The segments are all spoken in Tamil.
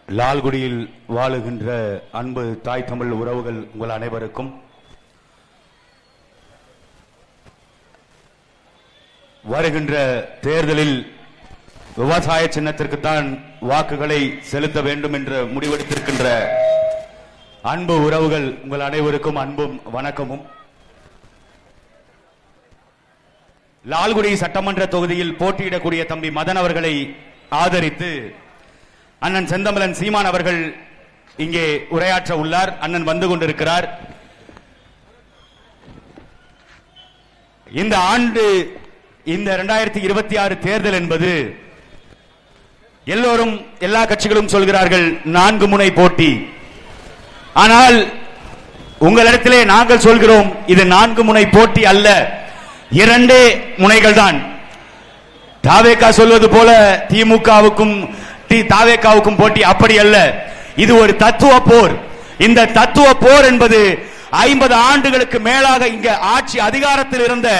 லால்குடியில் வாழுகின்ற அன்பு தாய் தமிழ் உறவுகள் உங்கள் அனைவருக்கும் வருகின்ற தேர்தலில் விவசாய சின்னத்திற்குத்தான் வாக்குகளை செலுத்த வேண்டும் என்று முடிவெடுத்திருக்கின்ற அன்பு உறவுகள் உங்கள் அனைவருக்கும் அன்பும் வணக்கமும். லால்குடி சட்டமன்ற தொகுதியில் போட்டியிடக்கூடிய தம்பி மதன் அவர்களை ஆதரித்து அண்ணன் செந்தமிழன் சீமான் அவர்கள் இங்கே உரையாற்ற உள்ளார். அண்ணன் வந்து கொண்டிருக்கிறார். இந்த ஆண்டு இந்த 2026 தேர்தல் என்பது எல்லோரும் எல்லா கட்சிகளும் சொல்கிறார்கள் 4 முனை போட்டி. ஆனால் உங்களிடத்திலே நாங்கள் சொல்கிறோம் இது 4 முனை போட்டி அல்ல, 2 முனைகள் தான். தாவேகா சொல்வது போல திமுகவுக்கும் தாவேகாவுக்கும் போட்டி அப்படி அல்ல. இது ஒரு தத்துவ போர். இந்த தத்துவ போர் என்பது 50 ஆண்டுகளுக்கு மேலாக இங்க ஆட்சி அதிகாரத்தில் இருந்த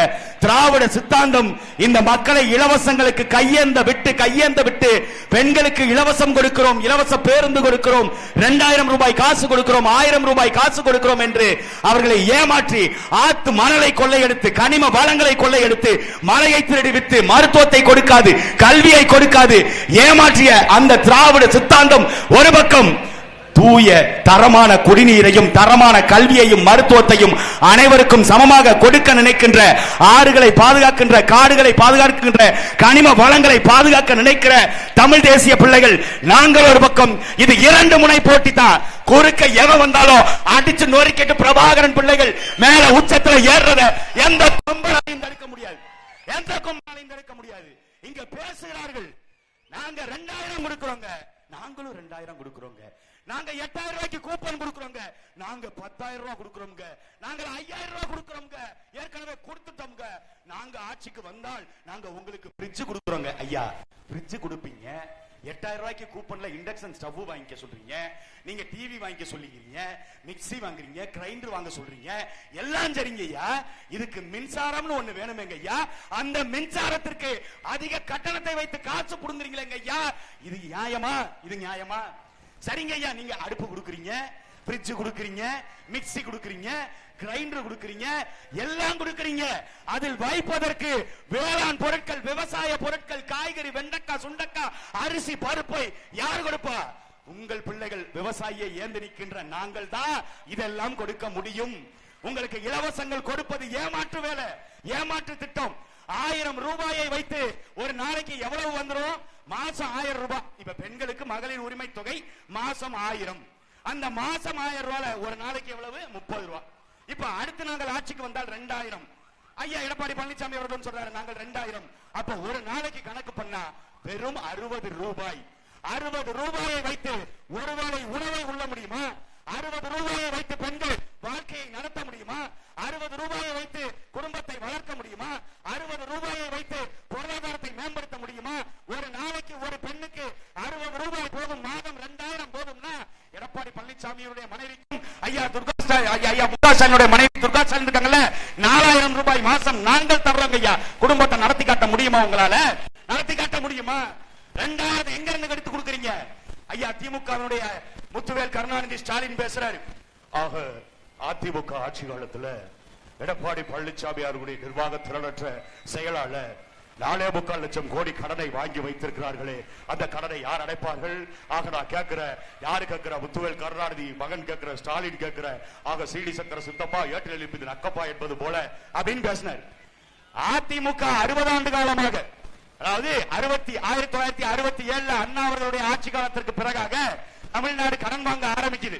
திராவிட சித்தாந்தம் இந்த மக்களை இலவசங்களுக்கு கையேந்த விட்டு பெண்களுக்கு இலவசம் கொடுக்கிறோம், இலவச பேருந்து கொடுக்கிறோம், 2000 ரூபாய் காசு கொடுக்கிறோம், 1000 ரூபாய் காசு கொடுக்கிறோம் என்று அவர்களை ஏமாற்றி ஆத்து மணலை கொள்ளையெடுத்து கனிம வளங்களை கொள்ளையெடுத்து மலையை திருடி வித்து மருத்துவத்தை கொடுக்காது, கல்வியை கொடுக்காது ஏமாற்றிய அந்த திராவிட சித்தாந்தம் ஒரு பக்கம் தூய தரமான குடிநீரையும் தரமான கல்வியையும் மருத்துவத்தையும் அனைவருக்கும் சமமாக கொடுக்க நினைக்கின்ற, ஆறுகளை பாதுகாக்கின்ற, காடுகளை பாதுகாக்கின்ற, கனிம வளங்களை பாதுகாக்க நினைக்கிற தமிழ் தேசிய பிள்ளைகள் நாங்கள் ஒரு பக்கம். இது 2 முனை போட்டி தான். குறுக்க எவன் வந்தாலும் அடிச்சு நொறுக்கிட்டு பிரபாகரன் பிள்ளைகள் மேல உச்சத்துல ஏறுறத எந்த கொம்பனாலையும் தடுக்க முடியாது, எந்த கொம்பனாலையும் தடுக்க முடியாது. இங்க பேசுகிறார்கள் நாங்க 2000 கொடுக்கிறோங்க, நாங்களும் 2000 கொடுக்கிறோங்க, நாங்க 8000 ரூபாய்க்கு கூப்பன் கொடுக்கிறோங்க, நாங்க 10000 ரூபாய் கொடுக்கிறோங்க, நாங்க 5000 ரூபாய் கொடுக்கிறோங்க, ஏற்கனவே கொடுத்துட்டோங்க. நாங்க ஆட்சிக்கு வந்தால் நாங்க உங்களுக்கு ஃப்ரிட்ஜ் கொடுக்கிறோங்க. ஐயா ஃப்ரிட்ஜ் கொடுப்பீங்க, 8000 ரூபாய்க்கு கூப்பன்ல இண்டக்ஷன் ஸ்டவ் வாங்கிக்க சொல்றீங்க, நீங்க டிவி வாங்கிக்க சொல்லிக்கிறீங்க, மிக்ஸி வாங்குறீங்க, கிரைண்டர் வாங்க சொல்றீங்க, எல்லாம் சரிங்க ஐயா. இதுக்கு மின்சாரம்னு ஒண்ணு வேணுமேங்க ஐயா. அந்த மின்சாரத்திற்கு அதிக கட்டணத்தை வைத்து காசு புடுங்குறீங்களேங்க ஐயா. இது நியாயமா? இது நியாயமா? சரிங்க ஐயா, நீங்க அடுப்பு கொடுக்குறீங்க, ஃப்ரிட்ஜ் கொடுக்குறீங்க, மிக்ஸி கொடுக்குறீங்க, கிரைண்டர் கொடுக்குறீங்க, எல்லாம் கொடுக்குறீங்க. அதில் வைப்பதற்கு வேளாண் பொருட்கள், விவசாய பொருட்கள், காய்கறி, வெண்டைக்காய், சுண்டக்காய், அரிசி, பருப்பை யார் கொடுப்பா? உங்கள் பிள்ளைகள் விவசாயியை ஏந்து நிற்கின்ற நாங்கள் தான் இதெல்லாம் கொடுக்க முடியும். உங்களுக்கு இலவசங்கள் கொடுப்பது ஏமாற்று வேலை, ஏமாற்று திட்டம். 1000 ரூபாயை வைத்து ஒரு நாளைக்கு எவ்வளவு வந்துடும்? மாசம் 1000 ரூபாய். இப்ப பெண்களுக்கு மகளிர் உரிமை தொகை மாசம் 1000. அந்த மாசம் 1000 ரூபாய் ஒரு நாளைக்கு எவ்வளவு? 30 ரூபாய். இப்ப அடுத்து நாங்கள் ஆட்சிக்கு வந்தால் 2000. ஐயா எடப்பாடி பழனிசாமி அவர்கள் சொல்றாரு நாங்கள் 2000. அப்ப ஒரு நாளைக்கு கணக்கு பண்ணா வெறும் 60 ரூபாய். 60 ரூபாயை வைத்து ஒருவேளை உணவை உள்ள முடியுமா? 60 ரூபாயை வைத்து பெண்கள் வாழ்க்கையை நடத்த முடியுமா? 60 ரூபாயை வைத்து குடும்பத்தை வளர்க்க முடியுமா? 60 ரூபாயை வைத்து பொருளாதாரத்தை மேம்படுத்த முடியுமா? ஒரு நாளைக்கு ஒரு பெண்ணுக்கு 60 ரூபாய் போதும், மாதம் 2000 போதும்னா எடப்பாடி பழனிசாமியுடைய மனைவிக்கும் ஐயா முக ஸ்டாலினுடைய மனைவி துர்கா ஸ்டாலின் இருக்காங்கல்ல, 4000 ரூபாய் மாசம் நாங்கள் தர்றோங்க ஐயா. குடும்பத்தை நடத்தி காட்ட முடியுமா? உங்களால நடத்தி காட்ட முடியுமா? 2000 எங்க இருந்து எடுத்து கொடுக்குறீங்க ஐயா? திமுகவினுடைய முத்துவேல் கருணாநிதி ஸ்டாலின் பேசுறாரு. ஆக அதிமுக ஆட்சி காலத்துல எடப்பாடி பழனிசாமி அவர்களுடைய நிர்வாக திறனற்ற செயலாளர் 4.25 லட்சம் கோடி கடனை வாங்கி வைத்திருக்கிறார்களே, அந்த கடனை யார் அடைப்பார்கள்? ஆக நான் கேட்கிற, யாரு கேட்கிற? முத்துவேல் கருணாநிதி மகன் கேட்கிற, ஸ்டாலின் கேட்கிற, ஆக சிடி சக்கர சித்தப்பா ஏற்றில் எழுப்பி நக்கப்பா என்பது போல அப்படின்னு பேசினார். அதிமுக 60 ஆண்டு காலமாக, அதாவது 1967 அண்ணா அவர்களுடைய ஆட்சி காலத்திற்கு பிறகாக தமிழ்நாடு கடன் வாங்க ஆரம்பிக்குது.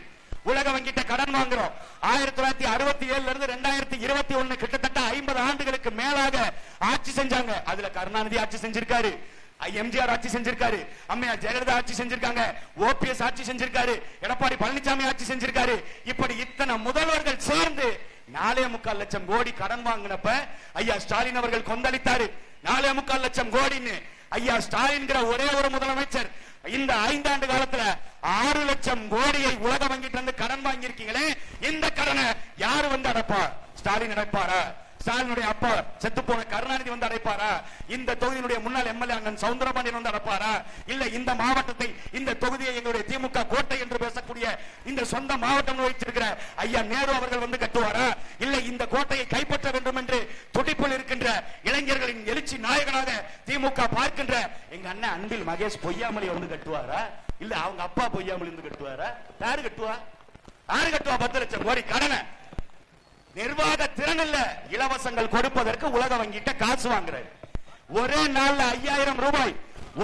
உலக வங்கிட்ட கடன் வாங்குறோம். 1967 இருந்து 2021 கிட்டத்தட்ட 50 ஆண்டுகளுக்கு மேலாக ஆட்சி செஞ்சாங்க. அதுல கருணாநிதி ஆட்சி செஞ்சிருக்காரு, எம்ஜிஆர் ஆட்சி செஞ்சிருக்காரு, அம்மையார் ஜெயலலிதா ஆட்சி செஞ்சிருக்காங்க, ஓபிஎஸ் ஆட்சி செஞ்சிருக்காரு, எடப்பாடி பழனிசாமி ஆட்சி செஞ்சிருக்காரு. இப்படி இத்தனை முதல்வர்கள் சேர்ந்து 4.25 லட்சம் கோடி கடன் வாங்கினப்ப ஐயா ஸ்டாலின் அவர்கள் கொந்தளித்தாரு. 4.25 லட்சம் கோடின்னு ஐயா ஸ்டாலின் ஒரே ஒரு முதலமைச்சர் இந்த 5 ஆண்டு காலத்துல 6 லட்சம் கோடியை உலக வங்கிட்டு வந்து கடன் வாங்கி இருக்கீங்களே, இந்த கடனை யாரு வந்து அடைப்பா? ஸ்டாலின் அடைப்பாரா? ஸ்டாலினுடைய அப்பா செத்து போன கருணாநிதி வந்து அடைப்பாரா? இந்த தொகுதியினுடைய முன்னாள் எம்எல்ஏ அண்ணன் சவுந்தரபாண்டியன் வந்து அடைப்பாரா? இல்ல இந்த மாவட்டத்தை, இந்த தொகுதியை எங்களுடைய திமுக கோட்டை என்று பேசக்கூடிய இந்த சொந்த மாவட்டம் வச்சிருக்கிற ஐயா நேரு அவர்கள் வந்து கட்டுவாரா? இல்ல இந்த கோட்டையை கைப்பற்ற வேண்டும் என்று துடிப்பில் இருக்கின்ற இளைஞர்களின் எழுச்சி நாயகனாக திமுக பார்க்கின்ற எங்க அண்ணன் அன்பில் மகேஷ் பொய்யாமலை வந்து கட்டுவாரா? இல்ல அவங்க அப்பா பொய்யாமலை வந்து கட்டுவாரா? யாரு கட்டுவா? 10 லட்சம் கோடி கடனை நிர்வாக திறன் இல்ல, இலவசங்கள் கொடுப்பதற்கு உலக வங்கிட்ட காசு வாங்குறாரு. ஒரே நாள்ல 5000 ரூபாய்,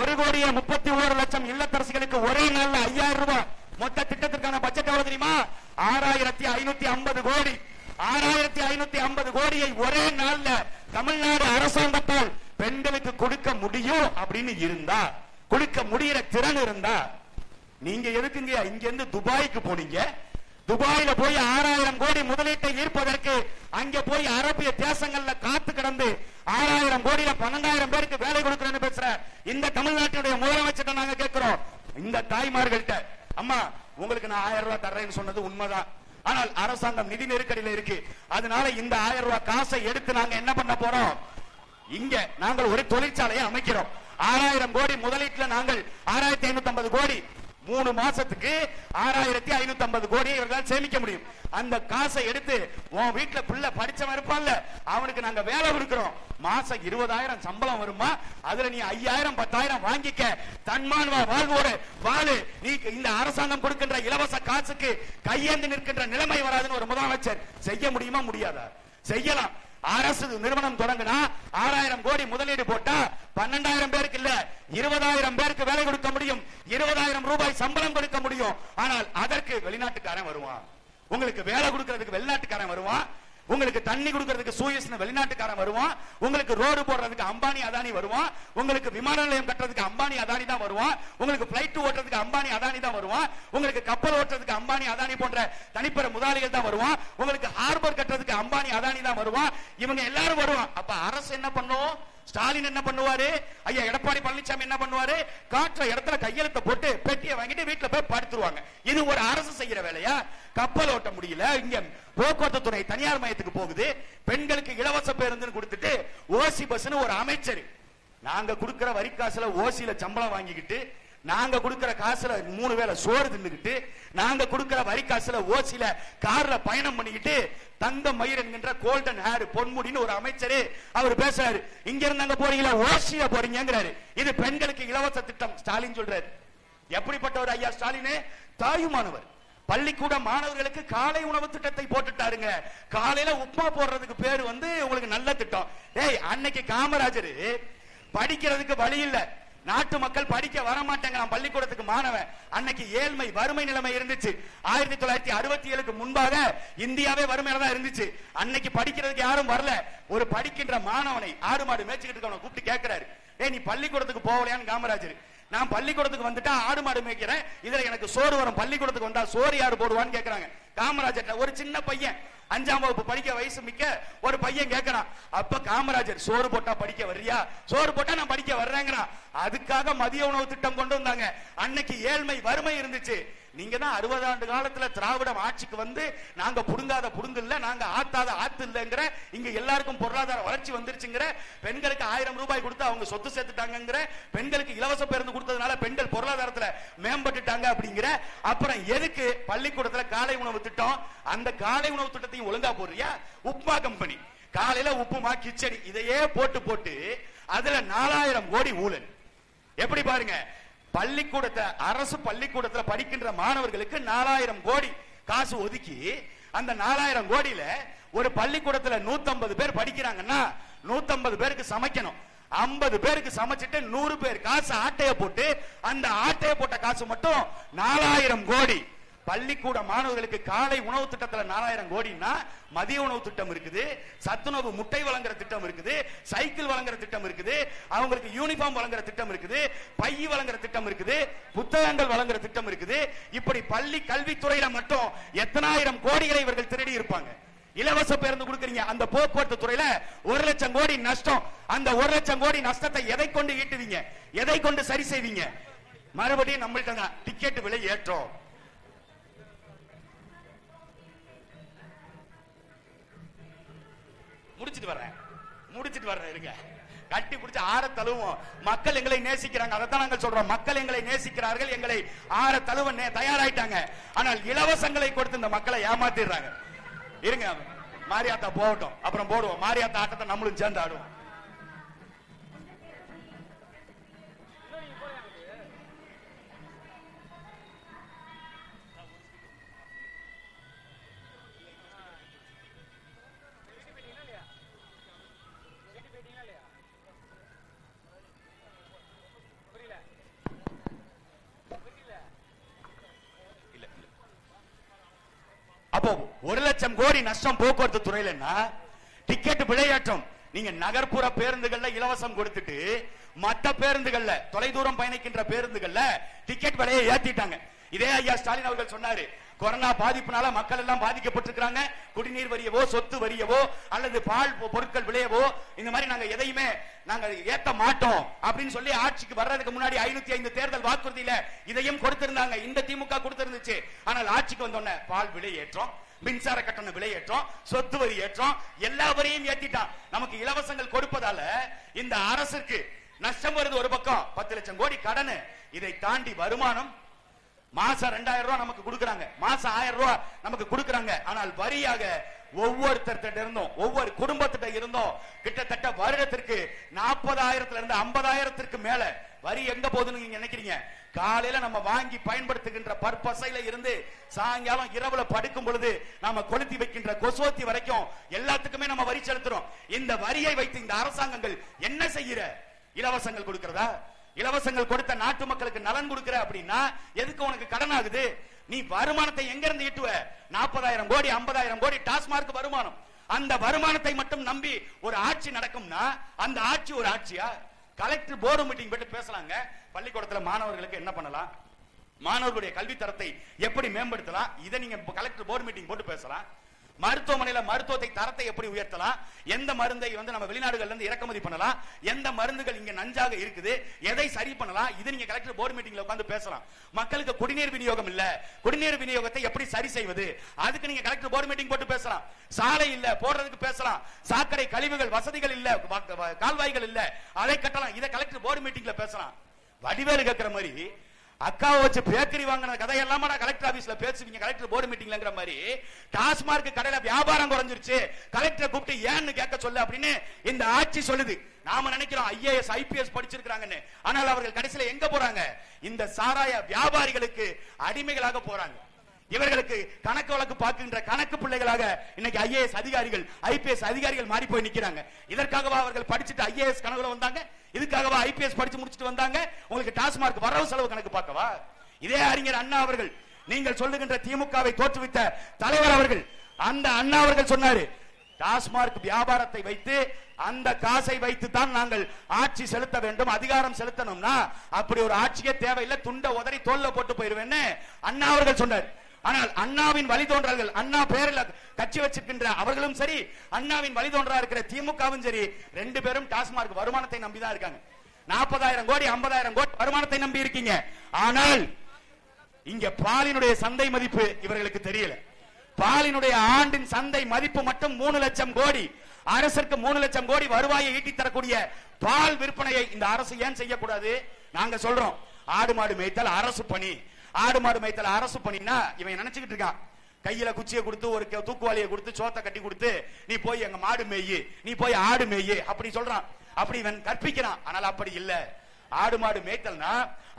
1,31,00,000 இல்லத்தரசிகளுக்கு ஒரே நாள்ல 5000 ரூபாய். மொத்த திட்டத்திற்கான பட்ஜெட் எவ்வளவு தெரியுமா? 6550 கோடி. 6550 கோடியை ஒரே நாள்ல தமிழ்நாடு அரசாங்கத்தால் பெண்களுக்கு கொடுக்க முடியும் அப்படின்னு இருந்தா, கொடுக்க முடிகிற திறன் இருந்தா, நீங்க எதுக்குங்க இங்க இருந்து துபாய்க்கு போனீங்க? துபாயில போய் 6000 கோடி முதலீட்டை ஈர்ப்பதற்கு அங்க போய் அரபிய தேசங்கள்ல காத்து கிடந்து 6000 கோடியில 12000 பேருக்கு வேலை கொடுக்கிறேன்னு பேசுற இந்த தமிழ்நாட்டுடைய முதலமைச்சர் நாங்க கேட்கிறோம், இந்த தாய்மார்கள்ட்ட, அம்மா உங்களுக்கு நான் 1000 ரூபாய் தர்றேன்னு சொன்னது உண்மைதான். ஆனால் அரசாங்கம் நிதி நெருக்கடியில இருக்கு. அதனால இந்த 1000 ரூபாய் காசை எடுத்து நாங்க என்ன பண்ண போறோம்? இங்க நாங்கள் ஒரு தொழிற்சாலையை அமைக்கிறோம். 6000 கோடி முதலீட்டுல நாங்கள் 6550 கோடி 3 மாசத்துக்கு 6550 கோடியை இவர்களால் சேமிக்க முடியும். அந்த காசை எடுத்து உன் வீட்டுல பிள்ளை படிச்சவன் இருப்பான்ல, அவனுக்கு நாங்க வேலை கொடுக்கிறோம். மாசம் 20,000 சம்பளம் வருமா? அதுல நீ 5000 10,000 வாங்கிக்க, தன்மானவா வாழ்வோடு வாழு. நீ இந்த அரசாங்கம் கொடுக்கின்ற இலவச காசுக்கு கையேந்தி நிற்கின்ற நிலைமை வராதுன்னு ஒரு முதலமைச்சர் செய்ய முடியுமா? முடியாதா? செய்யலாம். அரசு நிறுவனம் தொடங்கினா 6000 கோடி முதலீடு போட்டா 12000 பேருக்கு இல்ல 20,000 பேருக்கு வேலை கொடுக்க முடியும். 20,000 ரூபாய் சம்பளம் கொடுக்க முடியும். ஆனால் அதற்கு வெளிநாட்டுக்காரன் வருவான். உங்களுக்கு வேலை கொடுக்கிறதுக்கு வெளிநாட்டுக்காரன் வருவான். உங்களுக்கு தண்ணி கொடுக்கிறதுக்கு சூயஸ் வெளிநாட்டுக்காரன் வருவான். உங்களுக்கு ரோடு போடுறதுக்கு அம்பானி அதானி வருவான். உங்களுக்கு விமான நிலையம் கட்டுறதுக்கு அம்பானி அதானி தான் வருவான். உங்களுக்கு பிளைட் ஓட்டுறதுக்கு அம்பானி அதானி தான் வருவான். உங்களுக்கு கப்பல் ஓட்டுறதுக்கு அம்பானி அதானி போன்ற தனிப்பெற முதலாளிகள் தான் வருவான். உங்களுக்கு ஹார்பர் கட்டுறதுக்கு அம்பானி அதானி தான் வருவான். இவங்க எல்லாரும் வருவான். அப்ப அரசு என்ன பண்ணும்? ஸ்டாலின் என்ன பண்ணுவாரு? ஐயா எடப்பாடி பழனிசாமி என்ன பண்ணுவாரு? காற்ற இடத்துல கையெழுத்த போட்டு பெட்டியை வாங்கிட்டு வீட்டுல போய் படுத்துருவாங்க. இது ஒரு அரசு செய்யற வேலையா? கப்பல் ஓட்ட முடியல, இங்க போக்குவரத்து துறை தனியார் மையத்துக்கு போகுது, பெண்களுக்கு இலவச பேருந்து கொடுத்துட்டு ஓசி பஸ் ஒரு அமைச்சர், நாங்க கொடுக்கிற வரி காசுல ஓசியில சம்பளம் வாங்கிக்கிட்டு, நாங்க கொடுக்கிற காசுல 3 வேளை சோறு தின்னுக்கிட்டு, நாங்க கொடுக்கிற வரி காசுல ஓசில கார்ல பயணம் பண்ணிக்கிட்டு, தங்க மயிர் என்கின்ற கோல்டன் ஹேர் பொன்முடின்னு ஒரு அமைச்சர் அவர் பேசுறாரு. இங்க இருந்து அங்க போறீங்களா? ஓசியில போறீங்கிறாரு. இது பெண்களுக்கு இலவச திட்டம் ஸ்டாலின் சொல்றாரு. எப்படிப்பட்டவர் ஐயா ஸ்டாலின்? தாயுமானவர். பள்ளிக்கூட மாணவர்களுக்கு காலை உணவு திட்டத்தை போட்டுட்டாருங்க. காலையில உப்புமா போடுறதுக்கு பேரு உங்களுக்கு நல்ல திட்டம். ஏய், அன்னைக்கு காமராஜர் படிக்கிறதுக்கு வழி இல்ல, நாட்டு மக்கள் படிக்க வர மாட்டாங்க பள்ளிக்கூடத்துக்கு மாணவன். அன்னைக்கு ஏழ்மை வறுமை நிலைமை இருந்துச்சு. 1967க்கு முன்பாக இந்தியாவே வறுமையில தான் இருந்துச்சு. அன்னைக்கு படிக்கிறதுக்கு யாரும் வரல. ஒரு படிக்கின்ற மாணவனை ஆடு மாடு மேய்ச்சிக்கிட்டு இருக்கவனை கூப்பிட்டு கேட்கிறாரு, ஏய் நீ பள்ளிக்கூடத்துக்கு போகலையான்னு காமராஜர். நான் பள்ளிக்கூடத்துக்கு வந்துட்டா ஆடு மாடு மேய்க்கிறேன், இதுல எனக்கு சோறு வரும், பள்ளிக்கூடத்துக்கு வந்தா சோறு யாரு போடுவான்னு கேக்குறாங்க. காமராஜர் ஒரு சின்ன பையன் 5ஆம் வகுப்பு படிக்க வயசு மிக்க ஒரு பையன் கேட்கறான். அப்ப காமராஜர், சோறு போட்டா படிக்க வர்றியா? சோறு போட்டா நான் படிக்க வர்றேங்கிறான். அதுக்காக மதிய உணவு திட்டம் கொண்டு வந்தாங்க. அன்னைக்கு ஏழ்மை வறுமை இருந்துச்சு. நீங்க தான் 60 ஆண்டு காலத்துல திராவிடம் ஆட்சிக்கு வந்து நாங்க புடுங்காத புடுங்கு இல்ல, நாங்க ஆத்தாத ஆத்து இல்லங்கிற, இங்க எல்லாருக்கும் பொருளாதார வளர்ச்சி வந்துருச்சுங்கிற, பெண்களுக்கு 1000 ரூபாய் கொடுத்து அவங்க சொத்து சேர்த்துட்டாங்கிற, பெண்களுக்கு இலவச பேருந்து கொடுத்ததுனால பெண்கள் பொருளாதாரத்துல மேம்பட்டுட்டாங்க அப்படிங்கிற. அப்புறம் எதுக்கு பள்ளிக்கூடத்துல காலை உணவு திட்டம்? அந்த காலை உணவு திட்டத்தையும் ஒழுங்கா போடுறியா? உப்மா கம்பெனி காலையில உப்புமா கிச்சடி இதையே போட்டு போட்டு அதுல 4000 கோடி ஊழல். எப்படி பாருங்க, பள்ளிக்கூடத்தை அரசு பள்ளிக்கூடத்தில் படிக்கின்ற மாணவர்களுக்கு 4000 கோடி காசு ஒதுக்கி, அந்த 4000 கோடியில ஒரு பள்ளிக்கூடத்துல 150 பேர் படிக்கிறாங்கன்னா 150 பேருக்கு சமைக்கணும். 50 பேருக்கு சமைச்சிட்டு 100 பேர் காசு ஆட்டைய போட்டு, அந்த ஆட்டைய போட்ட காசு மட்டும் 4000 கோடி. பள்ளிக்கூட மாணவர்களுக்கு காலை உணவு திட்டத்தில் 4000 கோடினா, மதிய உணவு திட்டம் இருக்குது, சத்துணவு முட்டை வழங்குற திட்டம் இருக்குது, சைக்கிள் வழங்குற திட்டம் இருக்குது, அவங்களுக்கு யூனிஃபார்ம் வழங்குற திட்டம் இருக்குது, பை வழங்குற திட்டம் இருக்குது, புத்தகங்கள் வழங்குற திட்டம் இருக்குது. இப்படி பள்ளி கல்வித்துறையில மட்டும் எத்தனாயிரம் கோடிகளை இவர்கள் திருடி இருப்பாங்க. இலவச பேருந்து கொடுக்கறீங்க, அந்த போக்குவரத்து துறையில 1 லட்சம் கோடி நஷ்டம். அந்த 1 லட்சம் கோடி நஷ்டத்தை எதை கொண்டு ஈட்டுவீங்க? எதை கொண்டு சரி செய்வீங்க? மறுபடியும் நம்மள்ட்ட தான் டிக்கெட் விலை ஏற்றம். முடிச்சிட்டு வர்றேன் இருங்க. கட்டி பிடிச்சு ஆற தழுவோம். மக்கள் எங்களை நேசிக்கிறாங்க, அதைத்தான் நாங்கள் சொல்றோம். மக்கள் எங்களை நேசிக்கிறார்கள், எங்களை ஆற தழுவ தயாராயிட்டாங்க. ஆனால் இலவசங்களை கொடுத்து இந்த மக்களை ஏமாத்திடுறாங்க. இருங்க, மாரியாத்தா போகட்டும், அப்புறம் போடுவோம். மாரியாத்தா ஆட்டத்தை நம்மளும் சேர்ந்து ஆடுவோம். அப்போ 1,00,000 கோடி நஷ்டம் போக்குவரத்து துறையிலன்னா டிக்கெட் விலையேற்றம். நீங்க நகர்ப்புற பேருந்துகள்ல இலவசம் கொடுத்துட்டு மற்ற பேருந்துகள்ல தொலைதூரம் பயணிக்கின்ற பேருந்துகள்ல டிக்கெட் விலையை ஏத்திட்டாங்க. இதே ஐயா ஸ்டாலின் அவர்கள் சொன்னாரு, கொரோனா பாதிப்புனால மக்கள் எல்லாம் பாதிக்கப்பட்டிருக்காங்க, குடிநீர் வரியவோ சொத்து வரியவோ அல்லது பால் பொருட்கள் விளையவோ இந்த மாதிரி நாங்க எதையுமே நாங்க ஏத்த மாட்டோம் அப்படின்னு சொல்லி ஆட்சிக்கு வர்றதுக்கு முன்னாடி 505 தேர்தல் வாக்குறுதியில இதையும் கொடுத்திருந்தாங்க. இந்த திமுக கொடுத்திருந்துச்சு. ஆனால் ஆட்சிக்கு வந்தோடனே பால் விலை ஏற்றம், மின்சார கட்டண விலை ஏற்றம், சொத்து வரி ஏற்றம், எல்லா வரியும் ஏத்திட்டான். நமக்கு இலவசங்கள் கொடுப்பதால இந்த அரசுக்கு நஷ்டம் வருது. ஒரு பக்கம் 10 லட்சம் கோடி கடன், இதை தாண்டி வருமானம் மாசம் 2000 ரூபாய் நமக்கு கொடுக்கறாங்க, மாசம் 1000 ரூபாய் நமக்கு கொடுக்கறாங்க. ஆனால் வரியாக ஒவ்வொருத்தர்கிட்ட இருந்தோம், ஒவ்வொரு குடும்பத்திட்ட இருந்தோம் கிட்டத்தட்ட வருடத்திற்கு 40,000 இருந்து 50,000 மேல வரி எங்க போகுதுன்னு நீங்க நினைக்கிறீங்க? காலையில நம்ம வாங்கி பயன்படுத்துகின்ற பற்பசையில இருந்து சாயங்காலம் இரவுல படுக்கும் பொழுது நாம கொளுத்தி வைக்கின்ற கொசுவத்தி வரைக்கும் எல்லாத்துக்குமே நம்ம வரி செலுத்துறோம். இந்த வரியை வைத்து இந்த அரசாங்கங்கள் என்ன செய்யற? இலவசங்கள் கொடுக்கிறதா? இலவசங்கள் கொடுத்த நாட்டு மக்களுக்கு நலன் கொடுக்கிற அப்படின்னா எதுக்கு உனக்கு கடன் ஆகுது? நீ வருமானத்தை எங்க இருந்து ஈட்டுவ? 40,000 கோடி 50,000 கோடி டாஸ்மார்க் வருமானம். அந்த வருமானத்தை மட்டும் நம்பி ஒரு ஆட்சி நடக்கும்னா அந்த ஆட்சி ஒரு ஆட்சியா? கலெக்டர் போர்டு மீட்டிங் போட்டு பேசலாங்க. பள்ளிக்கூடத்துல மாணவர்களுக்கு என்ன பண்ணலாம், மாணவர்களுடைய கல்வி தரத்தை எப்படி மேம்படுத்தலாம், இதை நீங்க கலெக்டர் போர்டு மீட்டிங் போட்டு பேசலாம். மருத்துவமனையில மருத்துவத்தை தரத்தை எப்படி உயர்த்தலாம், எந்த மருந்தை நம்ம வெளிநாடுகள்ல இருந்து இறக்குமதி பண்ணலாம், எந்த மருந்துகள் இங்க நஞ்சாக இருக்குது, எதை சரி பண்ணலாம், இது நீங்க கலெக்டர் போர்டு மீட்டிங்ல உட்கார்ந்து பேசலாம். மக்களுக்கு குடிநீர் விநியோகம் இல்ல, குடிநீர் விநியோகத்தை எப்படி சரி செய்வது, அதுக்கு நீங்க கலெக்டர் போர்டு மீட்டிங் போட்டு பேசலாம். சாலை இல்ல போடுறதுக்கு பேசலாம், சாக்கடை கழிவுகள் வசதிகள் இல்ல, கால்வாய்கள் இல்ல, அதை கட்டலாம், இதை கலெக்டர் போர்டு மீட்டிங்ல பேசலாம். வடிவேலு கேட்கிற மாதிரி அக்காவை வச்சு பேக்கரி வாங்கின கதையெல்லாம் கலெக்டர் ஆபீஸ்ல பேசுவீங்க, கலெக்டர் போர்டு மீட்டிங்லங்கிற மாதிரி. டாஸ்மார்க் கடையில வியாபாரம் குறைஞ்சிருச்சு, கலெக்டரை கூப்பிட்டு ஏன்னு கேட்க சொல்ல அப்படின்னு இந்த ஆட்சி சொல்லுது. நாம நினைக்கிறோம் IAS IPS படிச்சிருக்காங்கன்னு, ஆனால் அவர்கள் கடைசியில எங்க போறாங்க? இந்த சாராய வியாபாரிகளுக்கு அடிமைகளாக போறாங்க. இவர்களுக்கு கணக்கு வழக்கு பார்க்கின்ற கணக்கு பிள்ளைகளாக இன்னைக்கு IAS அதிகாரிகள் IPS அதிகாரிகள் மாறி போய் நிக்கிறாங்க. இதற்காகவா அவர்கள் படிச்சுட்டு IAS கணக்குல வந்தாங்க? இதுக்காகவா IPS படிச்சு முடிச்சுட்டு வந்தாங்க? உங்களுக்கு டாஸ்மார்க் வரவு செலவு கணக்கு பார்க்கவா? இதே அறிஞர் அண்ணா அவர்கள், நீங்கள் சொல்லுகின்ற திமுகவை தோற்றுவித்த தலைவர் அவர்கள், அந்த அண்ணா அவர்கள் சொன்னாரு, டாஸ்மார்க் வியாபாரத்தை வைத்து அந்த காசை வைத்து தான் நாங்கள் ஆட்சி செலுத்த வேண்டும், அதிகாரம் செலுத்தணும்னா அப்படி ஒரு ஆட்சியே தேவையில்லை, துண்ட உதறி தோல்ல போட்டு போயிருவேன்னு அண்ணா அவர்கள் சொன்னார். ஆனால் அண்ணாவின் வழித்தோன்றல்கள், அண்ணா பெயரில் கட்சி வச்சிருக்கின்ற அவர்களும் சரி, அண்ணாவின் வழித்தோன்றா இருக்கிற திமுகவும் சரி, ரெண்டு பேரும் டாஸ்மார்க் வருமானத்தை நம்பிதான் இருக்காங்க. 40,000 கோடி 50,000 கோடி வருமானத்தை நம்பி இருக்கீங்க. ஆனால் இங்க பாலினுடைய சந்தை மதிப்பு இவர்களுக்கு தெரியல. பாலினுடைய ஆண்டின் சந்தை மதிப்பு மட்டும் 3 லட்சம் கோடி. அரசுக்கு 3 லட்சம் கோடி வருவாயை ஈட்டி தரக்கூடிய பால் விற்பனையை இந்த அரசு ஏன் செய்யக்கூடாது? நாங்க சொல்றோம், ஆடு மாடு மேய்த்தல் அரசு பணி. ஆடு மாடு மேய்த்தல் அரசு பண்ணினா இவன் நினைச்சுக்கிட்டு இருக்கான், கையில குச்சியை கொடுத்து ஒரு தூக்குவாளியை கொடுத்து சோத்தை கட்டி கொடுத்து நீ போய் எங்க மாடு மேயி, நீ போய் ஆடு மேயி அப்படி சொல்றான். அப்படி இவன் கற்பிக்கிறான். ஆனால் அப்படி இல்ல. ஆடு மாடு மேய்த்தல்னா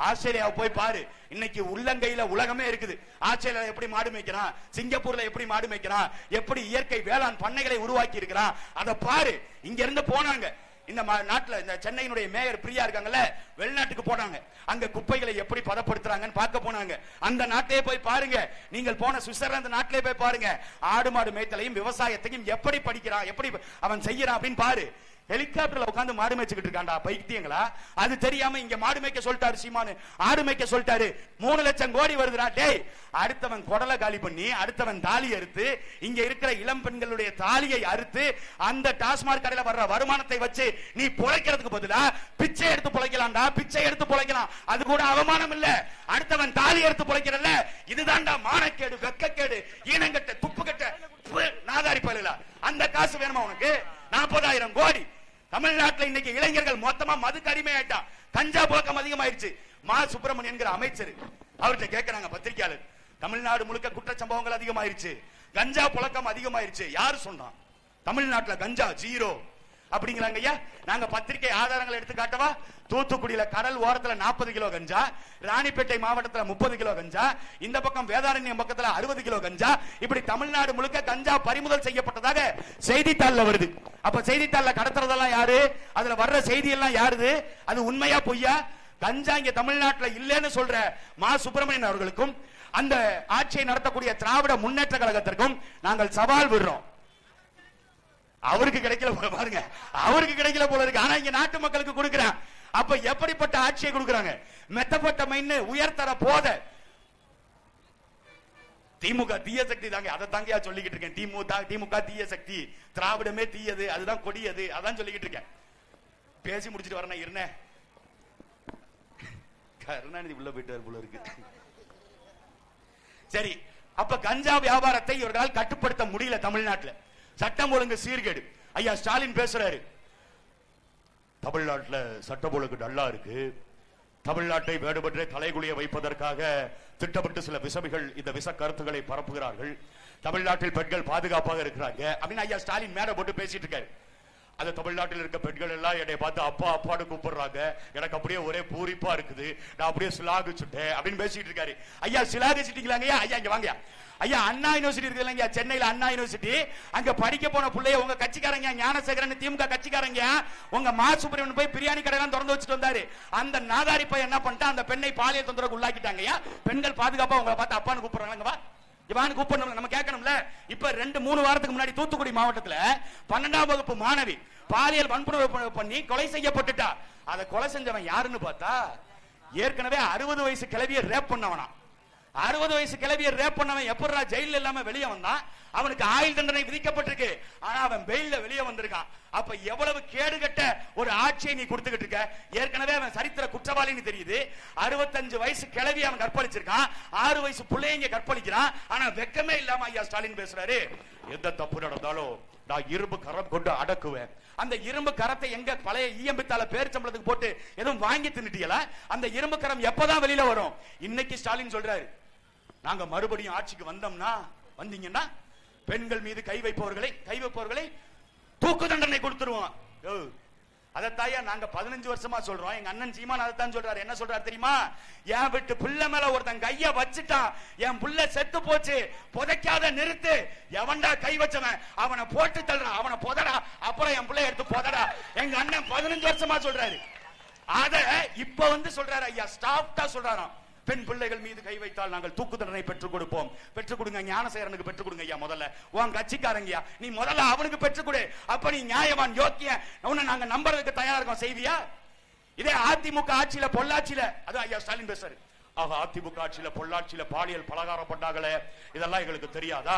ஆஸ்திரேலியா போய் பாரு, இன்னைக்கு உள்ளங்கையில உலகமே இருக்குது. ஆஸ்திரேலியா எப்படி மாடு மேய்க்கிறான், சிங்கப்பூர்ல எப்படி மாடு மேய்க்கிறான், எப்படி இயற்கை வேளாண் பண்ணைகளை உருவாக்கி இருக்கிறான், அதை பாரு. இங்க இருந்து போனாங்க இந்த நாட்டுல, இந்த சென்னையினுடைய மேயர் பிரியா இருக்காங்கல்ல, வெளிநாட்டுக்கு போனாங்க, அங்க குப்பைகளை எப்படி பதப்படுத்துறாங்கன்னு பார்க்க போனாங்க. அந்த நாட்டிலே போய் பாருங்க. நீங்கள் போன சுவிட்சர்லாந்து நாட்டிலே போய் பாருங்க, ஆடு மாடு மேய்த்தலையும் விவசாயத்தையும் எப்படி படிக்கிறான், எப்படி அவன் செய்யறான் அப்படின்னு பாரு. ஹெலிகாப்டர்ல உட்கார்ந்து மாடு மேய்ச்சிட்டு இருக்காண்டா பைத்தியங்களா? அது தெரியாம இங்க மாடு மேய்க்க சொல்லிட்டாரு சீமானு, ஆடு மேய்க்க சொல்லிட்டாரு. 3 லட்சம் கோடி வருதுடா. டேய், அடுத்தவன் குடலை காலி பண்ணி அடுத்தவன் தாலி அறுத்து இங்க இருக்கிற இளம் பெண்களுடைய தாலியை அறுத்து அந்த டாஸ்மார்க் கடையில வர்ற வருமானத்தை வச்சு நீ பொழைக்கிறதுக்கு பதிலா பிச்சை எடுத்து பொழைக்கலாம்டா. பிச்சை எடுத்து பொழைக்கலாம், அது கூட அவமானம் இல்ல. அடுத்தவன் தாலி எடுத்து பொழைக்கிறல்ல, இதுதான்டா மானக்கேடு, வெக்கக்கேடு, ஈனங்கட்ட, துப்பு கட்ட, நாதாரி பயில. அந்த காசு வேணுமா உனக்கு? 40,000 கோடி. தமிழ்நாட்டில் இன்னைக்கு இளைஞர்கள் மொத்தமா மதுக்கு அடிமையாயிட்டா. கஞ்சா புழக்கம் அதிகமாயிருச்சு. மா சுப்பிரமணியன் என்கிற அமைச்சர் அவர்கிட்ட கேட்கிறாங்க பத்திரிகையாளர், தமிழ்நாடு முழுக்க குற்ற சம்பவங்கள் அதிகமாயிருச்சு, கஞ்சா புழக்கம் அதிகமாயிருச்சு, யாரு சொன்னான்? தமிழ்நாட்டில் கஞ்சா ஜீரோ அப்படிங்கிறாங்க. ஐயா நாங்க பத்திரிகை ஆதாரங்களை எடுத்து காட்டவா? தூத்துக்குடியில கடல் ஓரத்துல 40 கிலோ கஞ்சா, ராணிப்பேட்டை மாவட்டத்தில் 30 கிலோ கஞ்சா, இந்த பக்கம் வேதாரண்யம் பக்கத்துல 60 கிலோ கஞ்சா, இப்படி தமிழ்நாடு முழுக்க கஞ்சா பறிமுதல் செய்யப்பட்டதாக செய்தித்தாள்ல வருது. அப்ப செய்தித்தாள்ல கடத்துறதெல்லாம் யாரு? அதுல வர்ற செய்தி எல்லாம் யாருது? அது உண்மையா பொய்யா? கஞ்சா இங்க தமிழ்நாட்டில் இல்லைன்னு சொல்ற மா சுப்பிரமணியன் அவர்களுக்கும் அந்த ஆட்சியை நடத்தக்கூடிய திராவிட முன்னேற்ற கழகத்திற்கும் நாங்கள் சவால் விடுறோம். அவருக்கு கிடைக்கல போல பாருங்க, அவருக்கு கிடைக்கல போல இருக்கு. ஆனா இங்க நாட்டு மக்களுக்கு கொடுக்கிறான். அப்ப எப்படிப்பட்ட ஆட்சியை கொடுக்கிறாங்க? மெத்தப்பட்ட மைன்னு உயர்தர போத. திமுக தீய சக்தி தாங்க, அதை தாங்க சொல்லிக்கிட்டு இருக்கேன். திமுக தீய சக்தி, திராவிடமே தீயது, அதுதான் கொடியது, அதான் சொல்லிக்கிட்டு இருக்கேன். பேசி முடிச்சிட்டு வரேன் இருந்தேன். கருணாநிதி உள்ள போயிட்டார் போல இருக்கு. சரி, அப்ப கஞ்சா வியாபாரத்தை இவர்களால் கட்டுப்படுத்த முடியல. தமிழ்நாட்டில் சட்டம் ஒழுங்கு சீர்கேடு. ஐயா ஸ்டாலின் பேசுறாரு, தமிழ்நாட்டில் சட்டம் ஒழுங்கு நல்லா இருக்கு, தமிழ்நாட்டை வேடுபற்றே தலைகுலிய வைப்பதற்காக திட்டமிட்டு சில விசமிகள் இந்த விச கருத்துக்களை பரப்புகிறார்கள், தமிழ்நாட்டில் பெண்கள் பாதுகாப்பாக இருக்கிறாங்க அப்படின்னு ஐயா ஸ்டாலின் மேல போட்டு பேசிட்டு இருக்காரு. அது தமிழ்நாட்டில் இருக்க பெண்கள் எல்லாம் என்னை பார்த்து அப்பா அப்பான்னு கூப்பிடுறாங்க, எனக்கு அப்படியே ஒரே பூரிப்பா இருக்குது, நான் அப்படியே சிலாகிச்சுட்டேன் அப்படின்னு பேசிட்டு இருக்காரு. ஐயா சிலாகிச்சிட்டீங்களாங்க? ஐயா இங்க வாங்க. ஐயா அண்ணா யூனிவர்சிட்டி இருக்கு இல்லைங்க, சென்னையில அண்ணா யூனிவர்சிட்டி, அங்க படிக்க போன பிள்ளைய உங்க கட்சிக்காரங்க ஞானசேகரன் திமுக கட்சிக்காரங்க உங்க மா சுப்பிரமணியன் போய் பிரியாணி கடையெல்லாம் திறந்து வச்சுட்டு வந்தாரு. அந்த நாதாரி பையன் என்ன பண்ணிட்டா, அந்த பெண்ணை பாலியல் தொந்தரவுக்கு உள்ளாக்கிட்டாங்க. பெண்கள் பாதுகாப்பா உங்களை பார்த்து அப்பான்னு கூப்பிடுறாங்க, வா இவான்னு கூப்பிடணும், நம்ம கேட்கணும்ல. இப்ப 2-3 வாரத்துக்கு முன்னாடி தூத்துக்குடி மாவட்டத்துல 12ஆம் வகுப்பு மாணவி பாலியல் வன்புணர்வு பண்ணி கொலை செய்யப்பட்டுட்டா. அதை கொலை செஞ்சவன் யாருன்னு பார்த்தா, ஏற்கனவே 60 வயசு கிழவிய ரேப் பண்ணவனா. 60 வயசு கிழவிய ரேப் பண்ணவன் எப்படா ஜெயில இல்லாம வெளியே வந்தான்? அவனுக்கு ஆயுள் தண்டனை விதிக்கப்பட்டிருக்கு, ஆனா அவன் பெயில்ல வெளியே வந்திருக்கான். அப்ப எவ்வளவு கேடுகட்ட ஒரு ஆட்சியை நீ கொடுத்துக்கிட்டு இருக்க. ஏற்கனவே அவன் சரித்திர குற்றவாளின்னு தெரியுது. 65 வயசு கிழவி அவன் கற்பழிச்சிருக்கான், 6 வயசு பிள்ளைங்க கற்பழிக்கிறான். ஆனா வெக்கமே இல்லாம ஐயா ஸ்டாலின் பேசுறாரு, எந்த தப்பு நடந்தாலும் நான் இரும்பு கரம் கொண்டு அடக்குவேன். அந்த இரும்பு கரத்தை எங்க பழைய ஈயம்பித்தால பேரிச்சம்பளத்துக்கு போட்டு எதுவும் வாங்கி தின்னுட்டீங்களா? அந்த இரும்பு கரம் எப்பதான் வெளியில வரும்? இன்னைக்கு ஸ்டாலின் சொல்றாரு, நாங்க மறுபடியும் ஆட்சிக்கு வந்தீங்கன்னா பெண்கள் மீது கை வைப்பவர்களை தூக்கு தண்டனை கொடுத்துருவோம். அதத்தாயா நாங்க 15 வருஷமா சொல்றோம். எங்க அண்ணன் சீமான் அதைத்தான் சொல்றாரு. என்ன சொல்றாரு தெரியுமா? என் விட்டு பிள்ளை மேல ஒருத்தன் கைய வச்சுட்டான், என் புள்ள செத்து போச்சு, புதைக்காத நிறுத்து, எவன்டா கை வச்சவன் அவனை போட்டு தள்ளுறான், அவனை புதடா, அப்புறம் என் பிள்ளை எடுத்து புதடா. எங்க அண்ணன் 15 வருஷமா சொல்றாரு. அத இப்ப சொல்றாரு ஐயா, ஸ்டாப்டா சொல்றாராம், பெண் பிள்ளைகள் மீது கை வைத்தால் நாங்கள் தூக்கு தண்டனை பெற்றுக் கொடுப்போம். பெற்றுக் கொடுங்க, ஞானசேகரனுக்கு பெற்றுக் கொடுங்க ஐயா. முதல்ல உன் கட்சிக்காரங்கயா, நீ முதல்ல அவனுக்கு பெற்றுக் கொடு. அப்ப நீ நியாயவான் யோக்கிய, உன்னை நாங்க நம்புறதுக்கு தயாரா இருக்கோம். செய்வியா? இதே அதிமுக ஆட்சியில பொள்ளாச்சியில, அது ஐயா ஸ்டாலின் பேசுறாரு, அதிமுக ஆட்சியில பொள்ளாச்சியில பாலியல் பலகாரம் பண்ணாங்களே, இதெல்லாம் எங்களுக்கு தெரியாதா?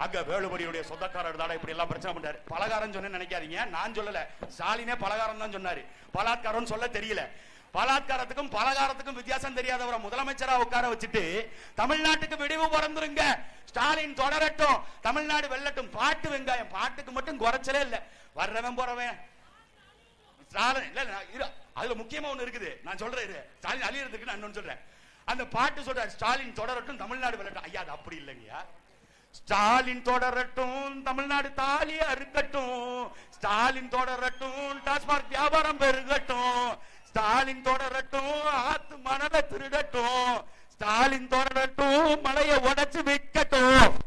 அங்க வேலுமணியுடைய சொந்தக்காரர் தானே இப்படி எல்லாம் பிரச்சனை பண்றாரு. பலகாரம் சொன்னு நினைக்காதீங்க, நான் சொல்லல, ஸ்டாலினே பலகாரம் தான் சொன்னாரு, பலாத்காரம் சொல்ல தெரியல. பலாத்காரத்துக்கும் பலகாரத்துக்கும் வித்தியாசம் தெரியாதவரை முதலமைச்சரா உட்கார வச்சுட்டு தமிழ்நாட்டுக்கு விடிவு பிறந்துருங்க, ஸ்டாலின் தொடரட்டும், தமிழ்நாடு வெல்லட்டும். பாட்டு வெங்காயம், பாட்டுக்கு மட்டும் குறைச்சலே இல்ல. வர்றவன் போறவன் அதுல முக்கியமா ஒண்ணு இருக்குது, நான் சொல்றேன். ஸ்டாலின் அழியறதுக்கு நான் இன்னொன்னு சொல்றேன். அந்த பாட்டு சொல்ற ஸ்டாலின் தொடரட்டும், தமிழ்நாடு வெல்லட்டும். ஐயா அது அப்படி இல்லைங்கய்யா. ஸ்டாலின் தொடரட்டும், தமிழ்நாடு தாலியா இருக்கட்டும், ஸ்டாலின் தொடரட்டும், டாஸ்மாக் வியாபாரம் பெருகட்டும், ஸ்டாலின் தொடரட்டும், ஆத்து மணலை திருடட்டும், ஸ்டாலின் தொடரட்டும், மலையை உடைச்சு விற்கட்டும்.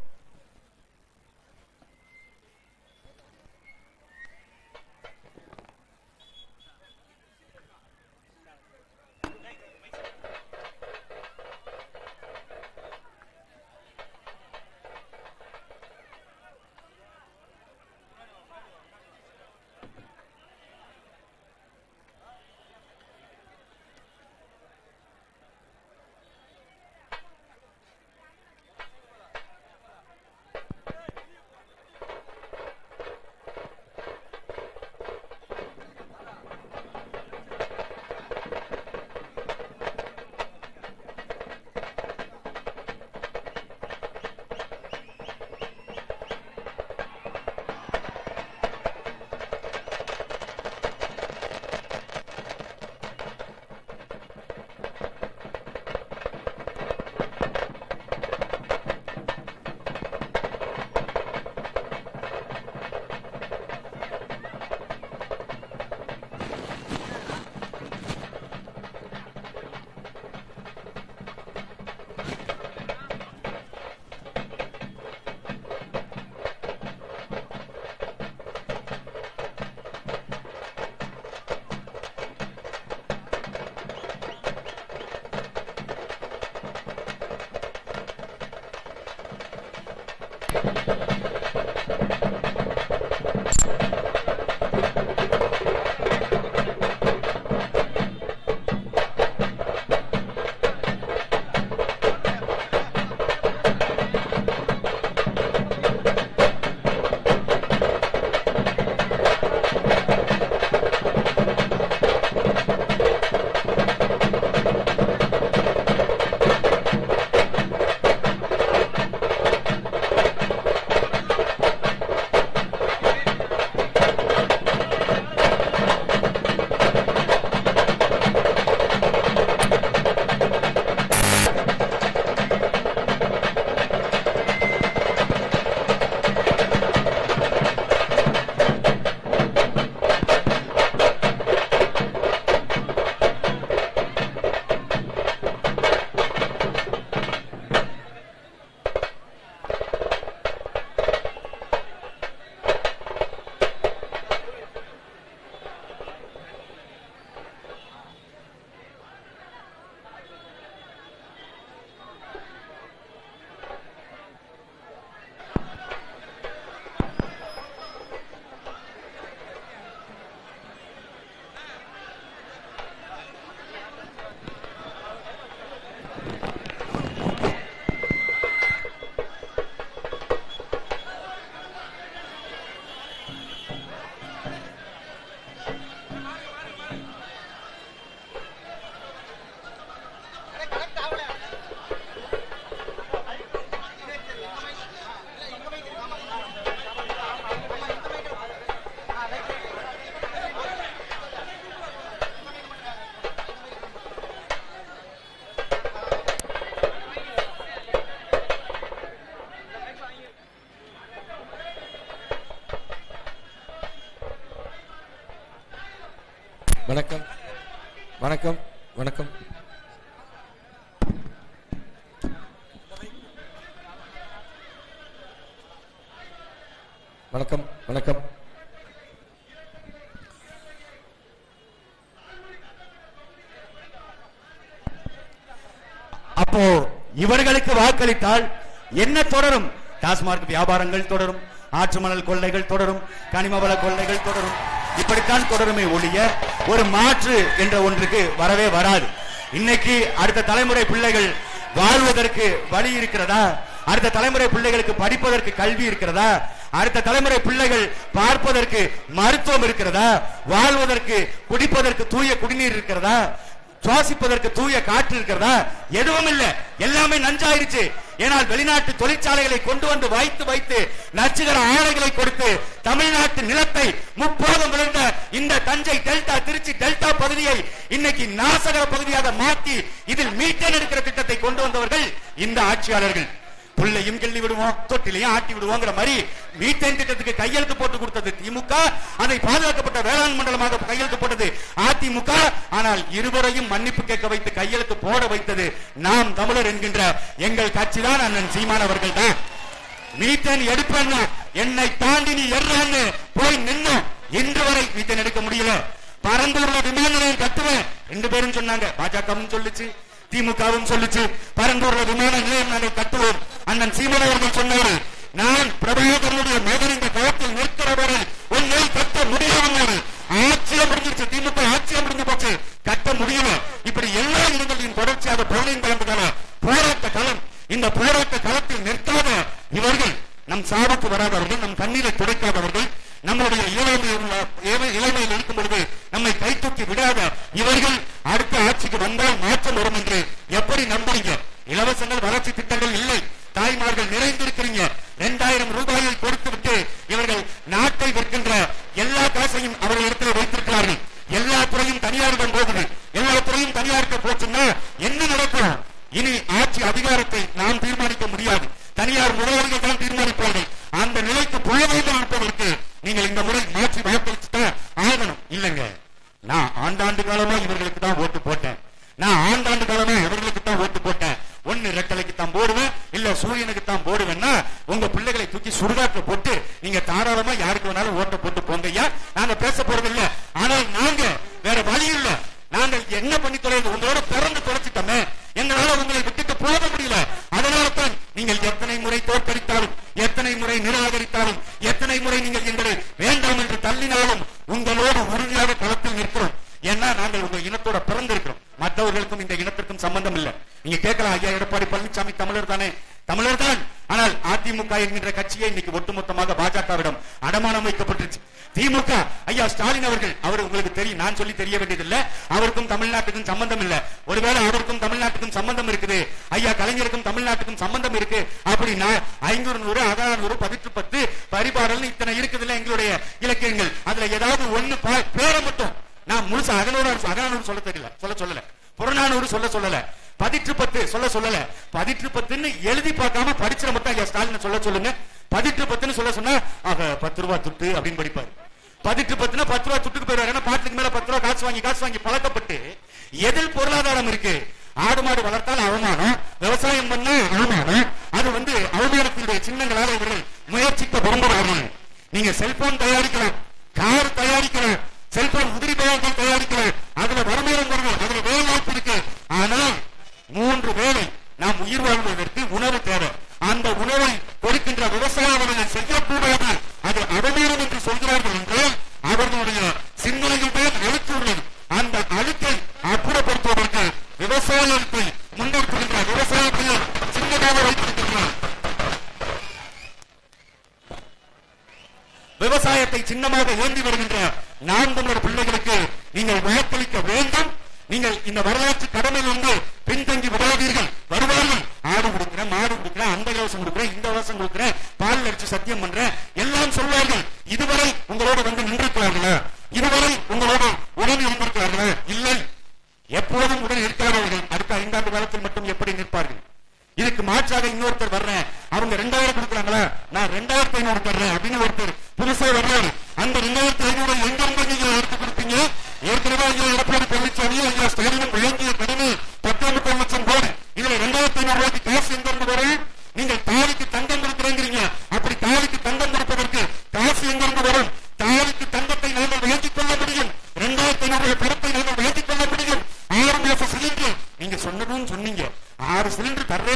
வணக்கம் வணக்கம் வணக்கம். வணக்கம் வணக்கம். அப்போ இவர்களுக்கு வாக்களித்தால் என்ன தொடரும்? டாஸ்மார்க் வியாபாரங்கள் தொடரும், ஆற்று மணல் கொள்ளைகள் தொடரும், கனிமவள கொள்ளைகள் தொடரும். இப்படித்தான் தொடருமே ஒழிய ஒரு மாற்று என்ற ஒன்றுக்கு வரவே வராது. இன்னைக்கு அடுத்த தலைமுறை பிள்ளைகள் வாழ்வதற்கு வழி இருக்கிறதா? அடுத்த தலைமுறை பிள்ளைகளுக்கு படிப்பதற்கு கல்வி இருக்கிறதா? அடுத்த தலைமுறை பிள்ளைகள் பார்ப்பதற்கு மருத்துவம் இருக்கிறதா? வாழ்வதற்கு குடிப்பதற்கு தூய குடிநீர் இருக்கிறதா? சுவாசிப்பதற்கு தூய காற்று இருக்கிறதா? எதுவும் இல்ல. எல்லாமே நஞ்சாயிருச்சு. ஏனால் வெளிநாட்டு தொழிற்சாலைகளை கொண்டு வந்து வைத்து வைத்து நச்சுகர ஆலைகளை கொடுத்து தமிழ்நாட்டு நிலத்தை முப்போதும் விழுந்த இந்த தஞ்சை டெல்டா, திருச்சி டெல்டா பகுதியை இன்னைக்கு நாசகர பகுதியாக மாற்றி இதில் மீட்டேன் எடுக்கிற திட்டத்தை கொண்டு வந்தவர்கள் இந்த ஆட்சியாளர்கள். புள்ளையும் கிள்ளி விடுவோம், தொட்டிலையும் ஆட்டி விடுவோங்கிற மாதிரி மீத்தேன் திட்டத்துக்கு கையெழுத்து போட்டு கொடுத்தது திமுக. அதை பாதுகாக்கப்பட்ட வேளாண் மண்டலமாக கையெழுத்து போட்டது அதிமுக. ஆனால் இருவரையும் மன்னிப்பு கேட்க வைத்து கையெழுத்து போட வைத்தது நாம் தமிழர் என்கின்ற எங்கள் கட்சி தான். அண்ணன் சீமான் அவர்கள் தான். மீத்தேன் எடுப்பேன்னு என்னை தாண்டி நீ எர்றான்னு போய் நின்னு இன்று வரை மீத்தேன் எடுக்க முடியல. பரந்தூர்ல விமான நிலையம் கட்டுவேன் 2 பேரும் சொன்னாங்க. பாஜகவும் சொல்லுச்சு, திமுகவும் சொல்லுச்சு, பரந்தூர்ல விமான நிலையம் நாங்கள் கட்டுவோம். அண்ணன் சீமான் அவர்கள் சொன்னாரு, நான் பிரபாகரனுடைய மகன் இந்த களத்தில் நிற்கிற வரை உன்னை கட்ட முடியாது. ஆட்சியம் முடிஞ்சிருச்சு, திமுக ஆட்சியம் முடிஞ்சு போச்சு, கட்ட முடியல. இப்படி எல்லா இடங்களின் தொடர்ச்சியாக 15 ஆண்டு கால போராட்ட களம். இந்த போராட்ட களத்தில் நிற்காத இவர்கள் நம் சாவுக்கு வராதவர்கள், நம் கண்ணீரை துடைக்காதவர்கள், நம்முடைய இளமையில் இருக்கும் பொழுது நம்மை கை தூக்கி விடாத இவர்கள் அடுத்த ஆட்சிக்கு வந்தால் மாற்றம் வரும் என்று எப்படி நம்புறீங்க? இலவசங்கள் வளர்ச்சி திட்டங்கள் இல்லை, தாய்மார்கள் நிறைந்திருக்கிறீங்க. 2000 ரூபாயை கொடுத்து விட்டு இவர்கள் நாட்டை விற்கின்ற எல்லா காசையும் அவர்கள் இடத்தில் வைத்திருக்கிறார்கள். எல்லா துறையும் தனியாரிடம் போகுது. எல்லா துறையும் தனியாருக்கு போச்சுன்னா என்ன நடக்கும்? இனி ஆட்சி அதிகாரத்தை நாம் தீர்மானிக்க முடியாது, தனியார் முதலாளிகள் தான் தீர்மானிப்பார்கள். அந்த நிலைக்கு போக வேண்டும் இருப்பதற்கு நீங்கள் இந்த முறை மாற்றி வாக்களிச்சுதான் ஆகணும். இல்லைங்க, நான் ஆண்டாண்டு காலமா இவர்களுக்கு தான் ஓட்டு போட்டேன், நான் ஆண்டாண்டு காலமா இவர்களுக்கு தான் ஓட்டு போட்டேன், ஒன்னு ரெட்டலைக்கு தான் போடுவேன், இல்ல சூரியனுக்கு தான் போடுவேன்னா உங்க பிள்ளைகளை தூக்கி சுடுகாட்டுல போட்டு நீங்க தாராளமா யாருக்கு வேணாலும் ஓட்ட போட்டு போங்கய்யா. நாங்க பேச போறது இல்ல. ஆனால் நாங்க வேற வழி இல்ல. நாங்கள் என்ன பண்ணி தொலைது? உங்களோட பிறந்து தொலைச்சிட்டோமே, எங்களால உங்களை விட்டுட்டு போக முடியல. அதனால தான் நீங்கள் எத்தனை முறை தோற்கடித்தாலும், எத்தனை முறை நிராகரித்தாலும், எத்தனை முறை நீங்கள் எங்களை வேண்டாம் என்று தள்ளினாலும் உங்களோடு உறுதியாக களத்தில் நிற்கிறோம். ஏன்னா நாங்கள் உங்க இனத்தோட பிறந்திருக்கிறோம். மற்றவர்களுக்கும் இந்த இனத்திற்கும் சம்பந்தம் இல்லை. நீங்க கேட்கலாம், ஐயா எடப்பாடி பழனிசாமி தமிழர் தானே? தமிழர் தான். ஆனால் அதிமுக என்கின்ற கட்சியை இன்னைக்கு ஒட்டுமொத்தமாக பாஜகவிடம் அடமானம் வைக்கப்பட்டுருச்சு. திமுக ஐயா ஸ்டாலின் அவர்கள், அவர் உங்களுக்கு தெரியும், நான் சொல்லி தெரிய வேண்டியதில்லை, அவருக்கும் தமிழ்நாட்டுக்கும் சம்பந்தம் இல்ல. ஒருவேளை அவருக்கும் தமிழ்நாட்டுக்கும் சம்பந்தம் இருக்குது, ஐயா கலைஞருக்கும் தமிழ்நாட்டுக்கும் சம்பந்தம் இருக்கு அப்படின்னா 500 அகநானூறு 10 பரிபாடல் இத்தனை இருக்குதுல்ல எங்களுடைய இலக்கியங்கள், அதுல ஏதாவது ஒண்ணு பேரை மட்டும் நான் முழுசா அகநானூறு சொல்ல தெரியல, சொல்லல, புறநானூறு சொல்லல, 10 சொல்ல சொல்லல. 10 எழுதி பார்க்காம படிச்சிட மட்டும் ஐயா ஸ்டாலின் சொல்லுங்க. 10 சொல்ல சொன்னா 10 ரூபாய் துட்டு அப்படின்னு படிப்பாரு. 10 ரூபாய் துட்டுக்கு போயிருவாரு. பாட்டுக்கு மேல 10 ரூபாய் காசு வாங்கி பழக்கப்பட்டு எதில் பொருளாதாரம் இருக்கு? ஆடு மாடு வளர்த்தால் அவமானம், விவசாயம் பண்ண அவமானம். அது அவமானத்தினுடைய சின்னங்களாக இவர்கள் முயற்சிக்க விரும்புகிறார்கள். நீங்க செல்போன் தயாரிக்கலாம், கார் தயாரிக்கலாம், செல்போன் உதிரி பயன்கள் தயாரிக்கலாம், அதுல வருமானம் வரணும், அதுல வேலை வாய்ப்பு இருக்கு. ஆனால் 3 வேளை நாம் உயிர் வாழ்வதற்கு உணவு தேவை. அந்த உணவை கொடுக்கின்ற விவசாயிகளை செய்யக்கூடாது, அது அவமானம் என்று சொல்கிறார்கள் என்றால் அவர்களுடைய சிந்தனைகள் தான் அழுக்கு உள்ளது. அந்த அழுக்கை அப்புறப்படுத்துவதற்கு விவசாயத்தை முன்னெடுத்துகின்ற விவசாயத்தை சின்னதாக வைத்திருக்கின்றனர். விவசாயத்தை சின்னமாக ஏந்தி வருகின்ற நாம் தமிழர் பிள்ளைகளுக்கு நீங்கள் வாக்களிக்க வேண்டும். நீங்கள் இந்த வரலாற்று கடமையிலிருந்து பின்தங்கி விடாதீர்கள். வருவார்கள், ஆடு கொடுக்கிறேன், மாடு கொடுக்கிறேன், அந்த இலவசம் கொடுக்கிறேன், இந்த இலவசம் கொடுக்கிறேன், பால் அடிச்சு சத்தியம் பண்றேன் எல்லாம் சொல்வார்கள். இதுவரை உங்களோட நின்றிருக்கிறார்களா? இதுவரை உங்களோட உடன் இருந்திருக்கிறார்களா? இல்லை. எப்போதும் உடன் இருக்கிறார்கள். அடுத்த 5 ஆண்டு காலத்தில் மட்டும் எப்படி நிற்பார்கள்? இதுக்கு மாற்றாக இன்னொருத்தர் வர்றேன், அவங்க 2000 கொடுக்குறாங்களா, நான் 2500 தர்றேன் அப்படின்னு ஒருத்தர் புதுசா வர்றாரு. அந்த 2500 எங்கிருந்து நீங்க எடுத்து கொடுப்பீங்க? ஏற்கனவே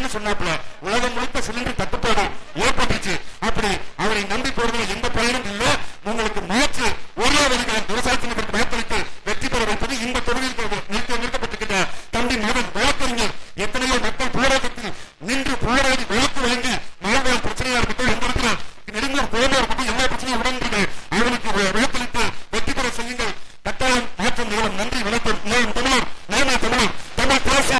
சிலிண்டர் சொன்னாப்புல உலகம் முழுக்க சிலிண்டர் தட்டுப்பாடு ஏற்பட்டுச்சு. அப்படி அவரை நம்பி போறதுல எந்த பலனும்